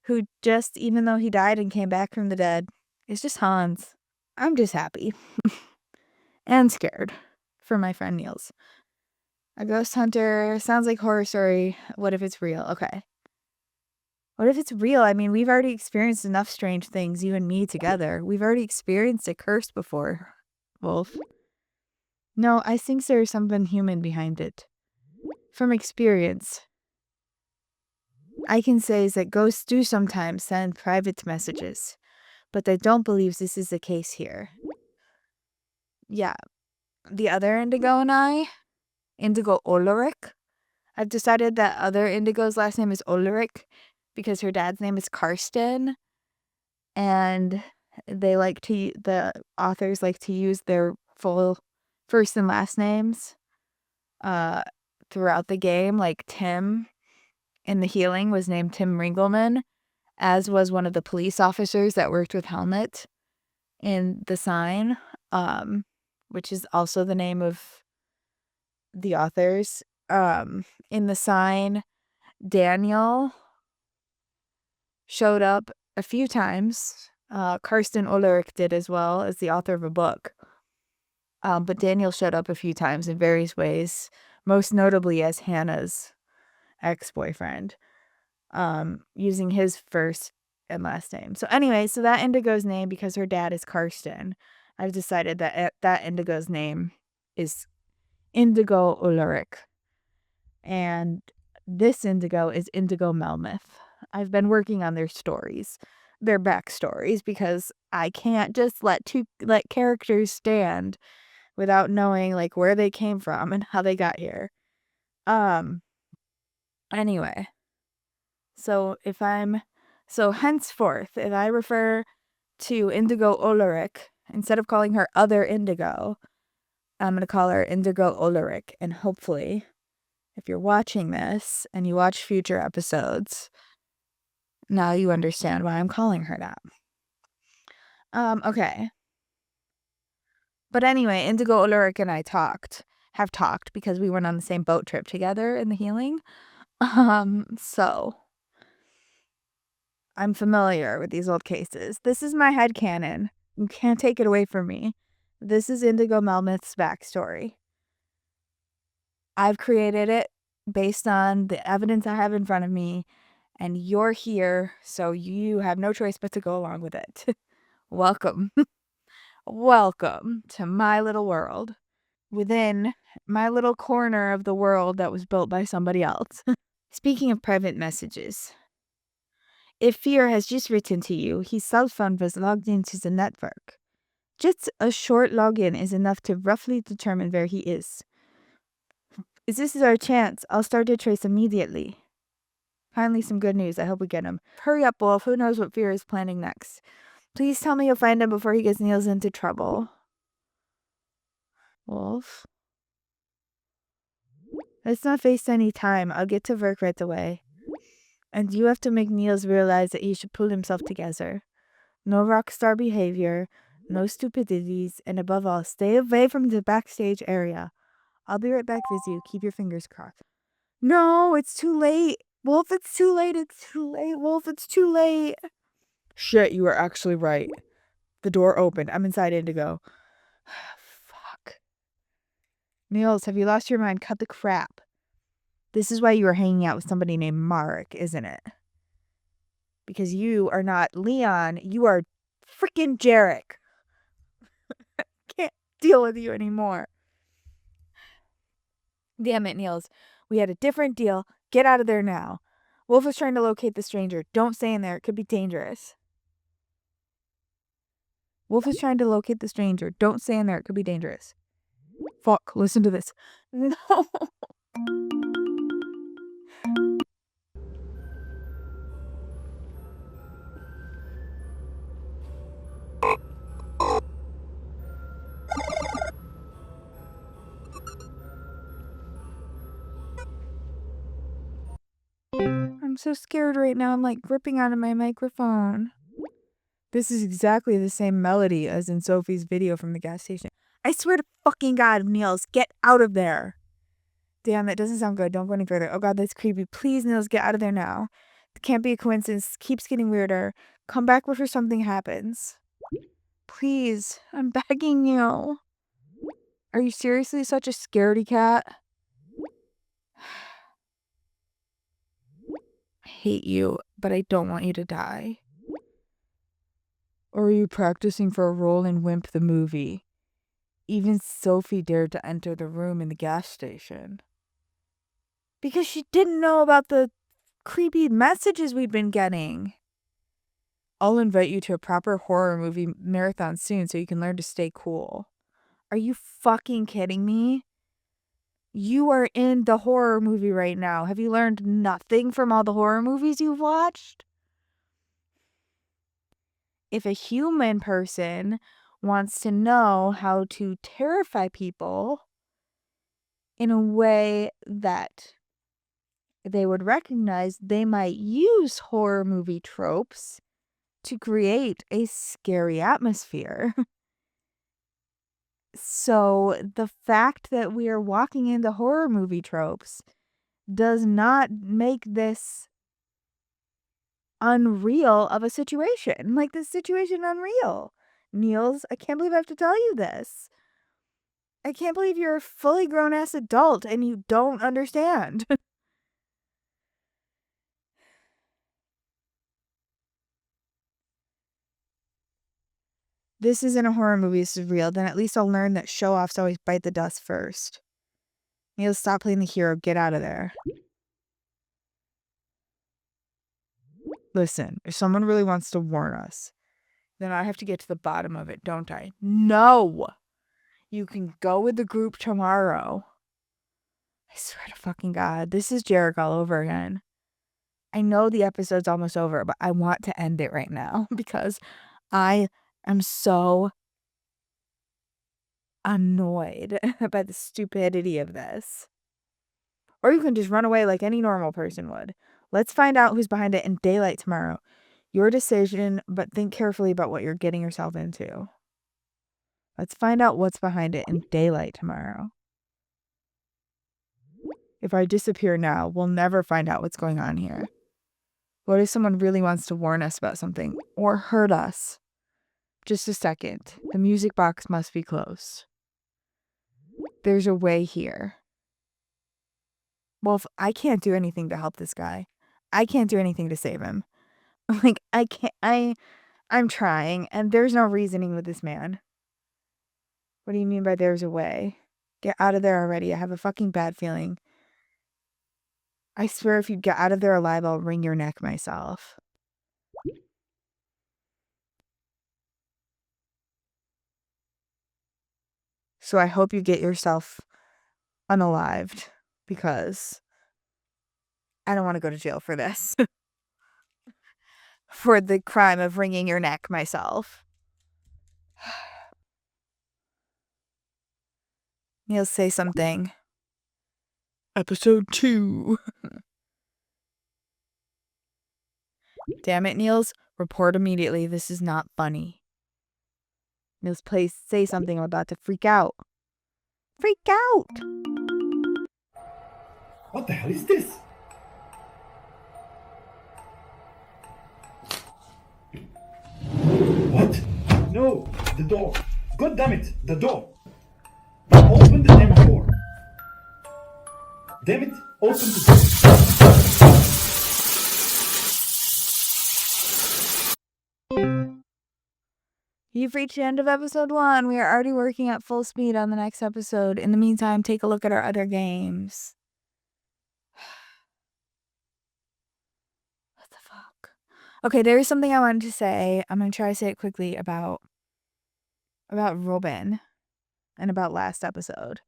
who just, even though he died and came back from the dead, is just Hans. I'm just happy. And scared for my friend Nils. A ghost hunter. Sounds like horror story. What if it's real? Okay. What if it's real? I mean, we've already experienced enough strange things, you and me together. We've already experienced a curse before, Wolf. No, I think there's something human behind it. From experience, I can say is that ghosts do sometimes send private messages, but I don't believe this is the case here. Yeah, the other Indigo and I, Indigo Ulrich, I've decided that other Indigo's last name is Ulrich because her dad's name is Karsten, and the authors like to use their full first and last names throughout the game. Like Tim in The Healing was named Tim Ringelman, as was one of the police officers that worked with Helmet in The Sign, which is also the name of the authors. In The Sign, Daniel showed up a few times. Karsten Ulrich did as well, as the author of a book. But Daniel showed up a few times in various ways, most notably as Hannah's ex-boyfriend, using his first and last name. So anyway, so that Indigo's name, because her dad is Karsten, I've decided that that Indigo's name is Indigo Ulrich. And this Indigo is Indigo Melmoth. I've been working on their stories, their backstories, because I can't just let characters stand without knowing like where they came from and how they got here. Anyway, so henceforth, if I refer to Indigo Ulrich, instead of calling her Other Indigo, I'm going to call her Indigo Ulrich. And hopefully, if you're watching this and you watch future episodes, now you understand why I'm calling her that. Okay. But anyway, Indigo Ulrich and I have talked because we went on the same boat trip together in The Healing. So I'm familiar with these old cases. This is my headcanon. You can't take it away from me. This is Indigo Melmoth's backstory. I've created it based on the evidence I have in front of me, and you're here, so you have no choice but to go along with it. Welcome. Welcome to my little world. Within my little corner of the world that was built by somebody else. Speaking of private messages, if Fear has just written to you, his cell phone was logged into the network. Just a short login is enough to roughly determine where he is. If this is our chance, I'll start a trace immediately. Finally, some good news. I hope we get him. Hurry up, Wolf. Who knows what Fear is planning next? Please tell me you'll find him before he gets Nils into trouble. Wolf? Let's not waste any time. I'll get to work right away. And you have to make Nils realize that he should pull himself together. No rockstar behavior, no stupidities, and above all, stay away from the backstage area. I'll be right back with you. Keep your fingers crossed. No, it's too late. Wolf, it's too late. It's too late. Wolf, it's too late. Shit, you were actually right. The door opened. I'm inside Indigo. Fuck. Nils, have you lost your mind? Cut the crap. This is why you were hanging out with somebody named Mark, isn't it? Because you are not Leon. You are freaking Jarek. Can't deal with you anymore. Damn it, Nils. We had a different deal. Get out of there now. Wolf is trying to locate the stranger. Don't stay in there. It could be dangerous. Wolf is trying to locate the stranger. Don't stay in there. It could be dangerous. Fuck. Listen to this. No. I'm so scared right now. I'm like gripping onto my microphone. This is exactly the same melody as in Sophie's video from the gas station. I swear to fucking God, Nils, get out of there. Damn, that doesn't sound good. Don't go any further. Oh God, that's creepy. Please, Nils, get out of there now. It can't be a coincidence. It keeps getting weirder. Come back before something happens. Please, I'm begging you. Are you seriously such a scaredy cat? I hate you, but I don't want you to die. Or are you practicing for a role in Wimp the movie? Even Sophie dared to enter the room in the gas station. Because she didn't know about the creepy messages we'd been getting. I'll invite you to a proper horror movie marathon soon so you can learn to stay cool. Are you fucking kidding me? You are in the horror movie right now. Have you learned nothing from all the horror movies you've watched? If a human person wants to know how to terrify people in a way that they would recognize, they might use horror movie tropes to create a scary atmosphere. So the fact that we are walking into horror movie tropes does not make this unreal of a situation. Like this situation unreal. Nils, I can't believe I have to tell you this. I can't believe you're a fully grown ass adult and you don't understand. This isn't a horror movie, this is real. Then at least I'll learn that show-offs always bite the dust first. Nils, stop playing the hero. Get out of there. Listen, if someone really wants to warn us, then I have to get to the bottom of it, don't I? No! You can go with the group tomorrow. I swear to fucking God, this is Jarek all over again. I know the episode's almost over, but I want to end it right now because I am so annoyed by the stupidity of this. Or you can just run away like any normal person would. Let's find out who's behind it in daylight tomorrow. Your decision, but think carefully about what you're getting yourself into. Let's find out what's behind it in daylight tomorrow. If I disappear now, we'll never find out what's going on here. What if someone really wants to warn us about something or hurt us? Just a second. The music box must be close. There's a way here. Well, if I can't do anything to help this guy. I can't do anything to save him. Like, I'm trying, and there's no reasoning with this man. What do you mean by there's a way? Get out of there already. I have a fucking bad feeling. I swear if you get out of there alive, I'll wring your neck myself. So I hope you get yourself unalived, because I don't want to go to jail for this. For the crime of wringing your neck myself. Nils, say something. Episode 2. Damn it, Nils. Report immediately. This is not funny. Nils, please say something. I'm about to freak out. Freak out! What the hell is this? What? No, the door. God damn it, the door. Open the damn door. Damn it, open the door. You've reached the end of episode 1. We are already working at full speed on the next episode. In the meantime, take a look at our other games. What the fuck? Okay, there is something I wanted to say. I'm going to try to say it quickly about Robin and about last episode.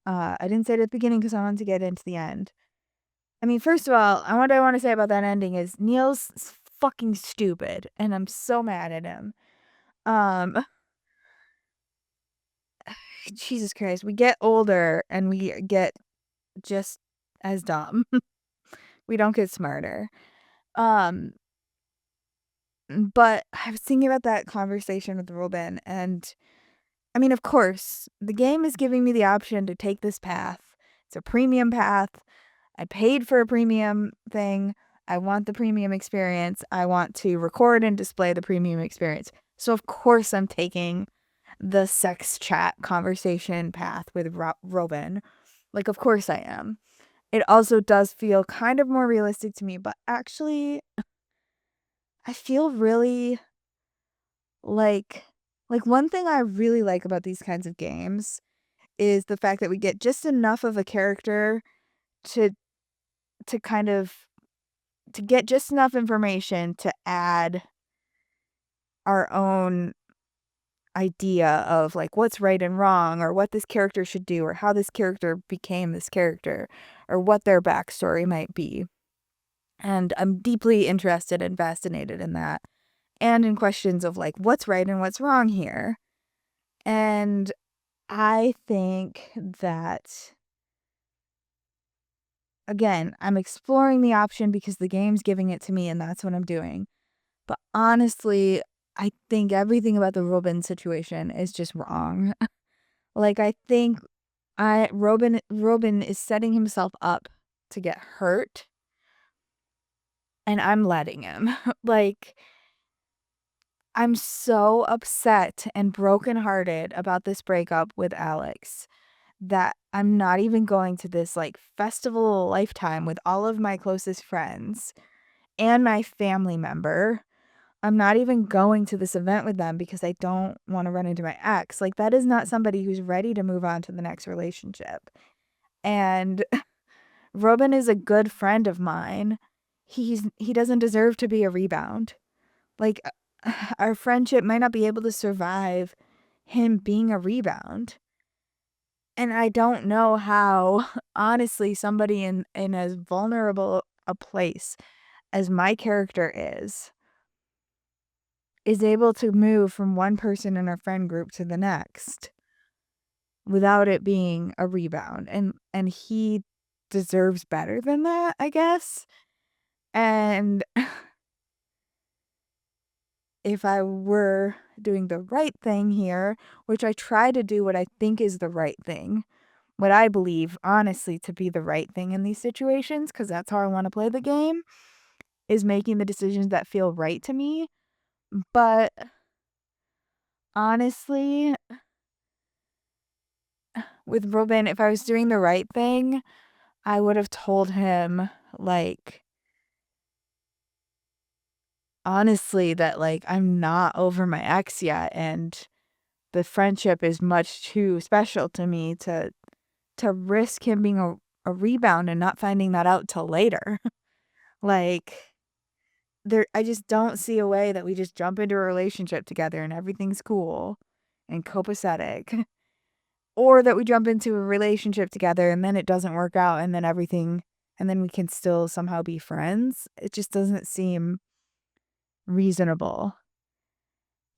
I didn't say it at the beginning because I wanted to get into the end. I mean, first of all, what I want to say about that ending is Niels is fucking stupid, and I'm so mad at him. Jesus Christ, we get older and we get just as dumb. We don't get smarter. But I was thinking about that conversation with Robin, and I mean, of course, the game is giving me the option to take this path. It's a premium path. I paid for a premium thing. I want the premium experience. I want to record and display the premium experience. So, of course, I'm taking the sex chat conversation path with Robin. Like, of course I am. It also does feel kind of more realistic to me, but actually, I feel really like one thing I really like about these kinds of games is the fact that we get just enough of a character to kind of to get just enough information to add our own idea of like what's right and wrong, or what this character should do, or how this character became this character, or what their backstory might be. And I'm deeply interested and fascinated in that, and in questions of like what's right and what's wrong here. And I think that, again, I'm exploring the option because the game's giving it to me, and that's what I'm doing. But honestly, I think everything about the Robin situation is just wrong. Like, I think Robin is setting himself up to get hurt, and I'm letting him. Like, I'm so upset and brokenhearted about this breakup with Alex that I'm not even going to this like festival of a lifetime with all of my closest friends and my family member. I'm not even going to this event with them because I don't want to run into my ex. Like, that is not somebody who's ready to move on to the next relationship. And Robin is a good friend of mine. He doesn't deserve to be a rebound. Like, our friendship might not be able to survive him being a rebound. And I don't know how, honestly, somebody in as vulnerable a place as my character is able to move from one person in our friend group to the next without it being a rebound. And he deserves better than that, I guess. And if I were doing the right thing here, which I try to do what I think is the right thing, what I believe, honestly, to be the right thing in these situations, because that's how I want to play the game, is making the decisions that feel right to me. But honestly, with Robin, if I was doing the right thing, I would have told him, like, honestly, that, like, I'm not over my ex yet, and the friendship is much too special to me to risk him being a rebound and not finding that out till later. Like, I just don't see a way that we just jump into a relationship together and everything's cool and copacetic. Or that we jump into a relationship together and then it doesn't work out and then everything and then we can still somehow be friends. It just doesn't seem reasonable.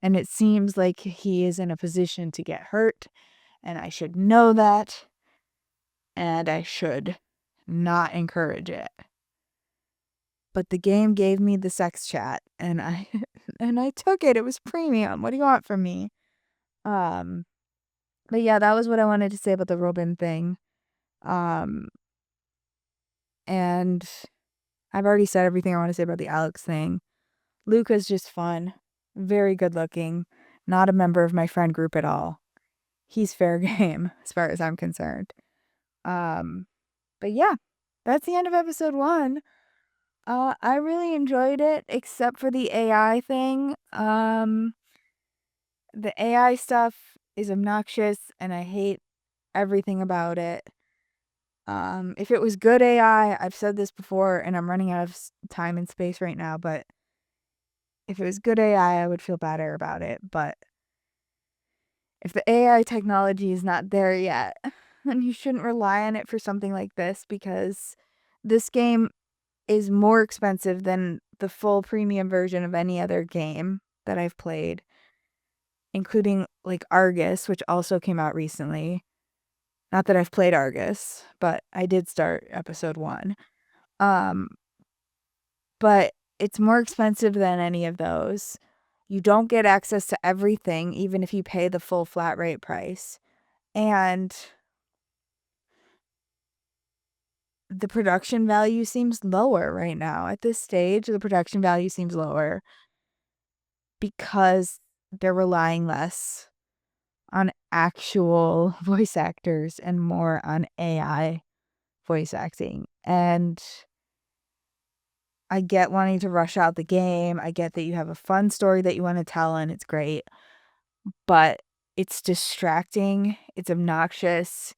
And it seems like he is in a position to get hurt, and I should know that, and I should not encourage it. But the game gave me the sex chat, and I and I took it. It was premium. What do you want from me? But yeah, that was what I wanted to say about the Robin thing. Um, and I've already said everything I want to say about the Alex thing. Luca's just fun, very good looking, not a member of my friend group at all. He's fair game as far as I'm concerned. But yeah, that's the end of episode 1. I really enjoyed it, except for the AI thing. The AI stuff is obnoxious, and I hate everything about it. If it was good AI, I've said this before, and I'm running out of time and space right now, but if it was good AI, I would feel better about it. But if the AI technology is not there yet, then you shouldn't rely on it for something like this, because this game is more expensive than the full premium version of any other game that I've played, including like Argus, which also came out recently. Not that I've played Argus, but I did start episode 1. But it's more expensive than any of those. You don't get access to everything, even if you pay the full flat rate price. And the production value seems lower right now. At this stage, the production value seems lower because they're relying less on actual voice actors and more on AI voice acting. And I get wanting to rush out the game. I get that you have a fun story that you want to tell, and it's great. But it's distracting. It's obnoxious.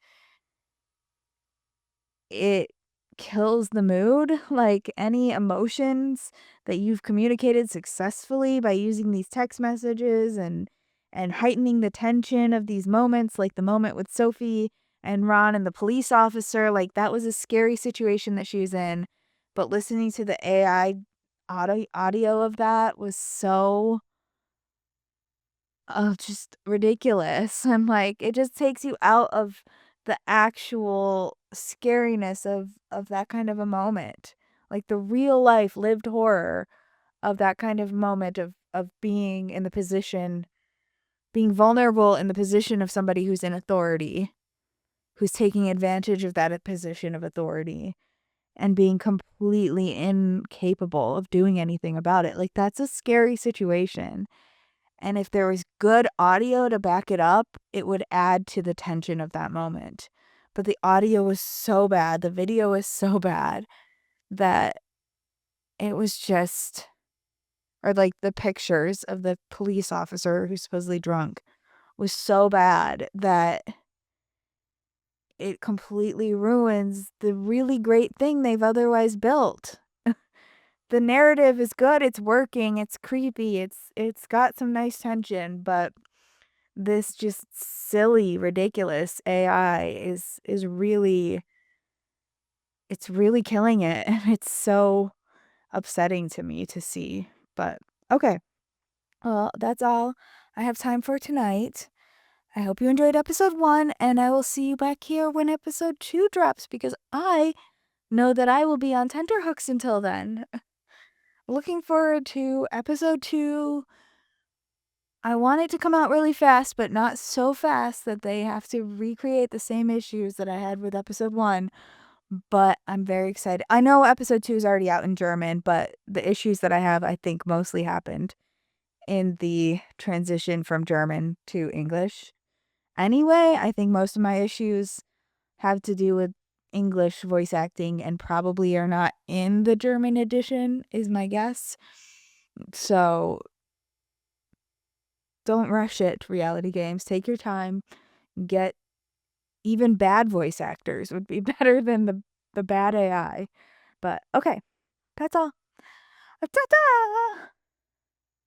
It kills the mood. Like, any emotions that you've communicated successfully by using these text messages and heightening the tension of these moments, like the moment with Sophie and Ron and the police officer, like that was a scary situation that she was in. But listening to the AI audio of that was so just ridiculous. I'm like, it just takes you out of the actual scariness of that kind of a moment. Like the real life lived horror of that kind of moment of being in the position, being vulnerable in the position of somebody who's in authority, who's taking advantage of that position of authority and being completely incapable of doing anything about it. Like, that's a scary situation. And if there was good audio to back it up, it would add to the tension of that moment. But the audio was so bad, the video was so bad that it was just, or like the pictures of the police officer who's supposedly drunk was so bad that it completely ruins the really great thing they've otherwise built. The narrative is good, it's working, it's creepy, it's got some nice tension, but this just silly, ridiculous AI is really, it's really killing it, and it's so upsetting to me to see. But okay. Well, that's all I have time for tonight. I hope you enjoyed episode 1, and I will see you back here when episode 2 drops, because I know that I will be on tenterhooks until then. Looking forward to episode 2. I want it to come out really fast, but not so fast that they have to recreate the same issues that I had with episode 1. But I'm very excited. I know episode 2 is already out in German, but the issues that I have, I think, mostly happened in the transition from German to English. Anyway, I think most of my issues have to do with English voice acting and probably are not in the German edition, is my guess. So don't rush it, reality games. Take your time. Get even bad voice actors would be better than the bad AI. But okay, that's all. Ta-ta!